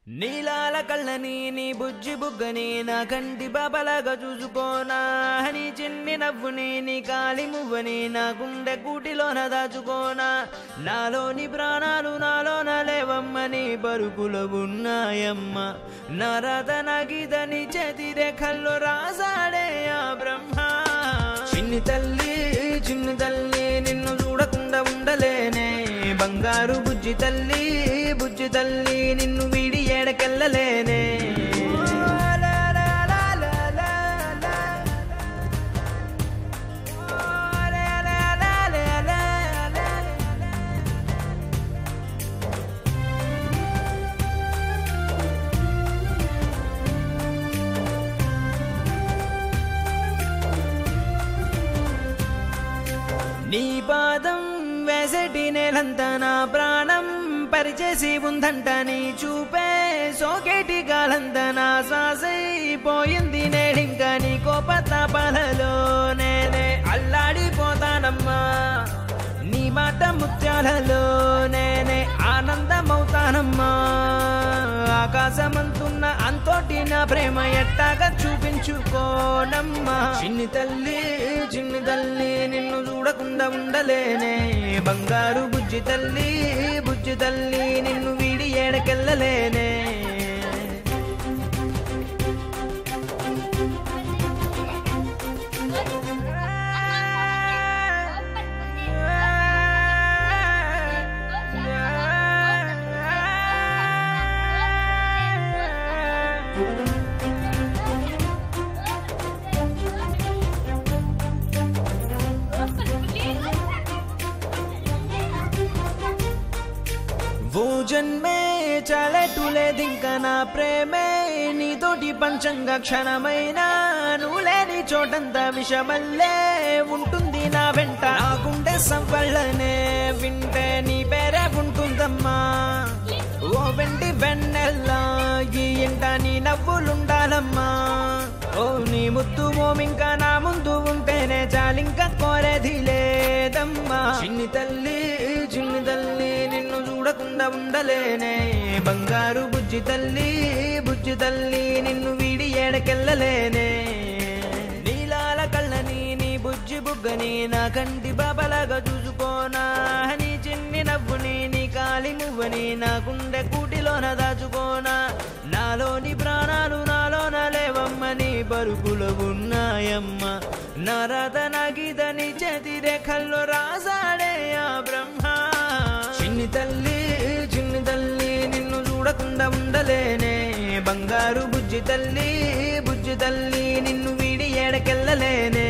నీలాల కళ్ళని నీ బుజ్జి బుగ్గని నా కంటి బాబలాగా చూసుకోనా నీ చిన్ని నవ్వుని నీ కాలి మువ్వని నా గుండె కూటిలోన దాచుకోనా నాలోని ప్రాణాలు నాలోన లేవమ్మని బరుకులో ఉన్నాయమ్మ నా రాత నా గీత నీ చేతి రేఖల్లో రాసాడే ఆ బ్రహ్మ చిన్ని తల్లి నిన్ను చూడకుండా ఉండలేనే బంగారు బుజ్జి తల్లి నిన్ను వీడి ఏడకెళ్ళలేనే నీ పాదం వేసటి నేలంతా నా ప్రాణం పరిచేసి ఉందంట నీ చూపే సోకేటి గాలంతా నా శ్వాసైపోయింది నేడింకా నీ కోపతాపాలలో నేనే అల్లాడిపోతానమ్మా నీ మాట ముత్యాలలో నేనే ఆనందమవుతానమ్మా ఆకాశమంతున్న అంతోటి నా ప్రేమ ఎట్టాగా చూపించుకోనమ్మా చిన్ని తల్లి నిన్ను చూడకుండా ఉండలేనే బంగారు బుజ్జి తల్లి నిన్ను వీడి ఏడకెళ్ళలేనే ఓ జన్మే చాలెట్టులేదింకా నా ప్రేమే నీతోటి పంచంగా క్షణమైనా నువ్వు లేని చోటంతా విషమల్లే ఉంటుంది నా వెంట నా గుండె సవ్వళ్ళనే వింటే నీ పేరే ఉంటుందమ్మా ఓ వెండి వెన్నెల్లా ఈ ఇంట నీ నవ్వులుండాలమ్మా ఓ నీ ముద్దు మోమింకా నా ముందు ఉంటేనే చాలింకా కోరేది లేదమ్మా చిన్ని తల్లి నిన్ను చూడకుండా ఉండలేనే బంగారు బుజ్జి తల్లి నిన్ను వీడి ఏడకెళ్ళలేనే నీలాల కళ్ళని నీ బుజ్జి బుగ్గని నా కంటి బాబలాగా చూసుకోనా నీ చిన్ని నవ్వుని నీ కాలి మువ్వని నా గుండె కూటిలోన దాచుకోనా నాలోని ప్రాణాలు నాలోన లేవమ్మని బరుకులో ఉన్నాయమ్మ నా రాత నా గీత నీ చేతి రేఖల్లో రాసాడే ఆ బ్రహ్మ చిన్ని తల్లి నిన్ను చూడకుండా ఉండలేనే బంగారు బుజ్జి తల్లి నిన్ను వీడి ఏడకెళ్ళలేనే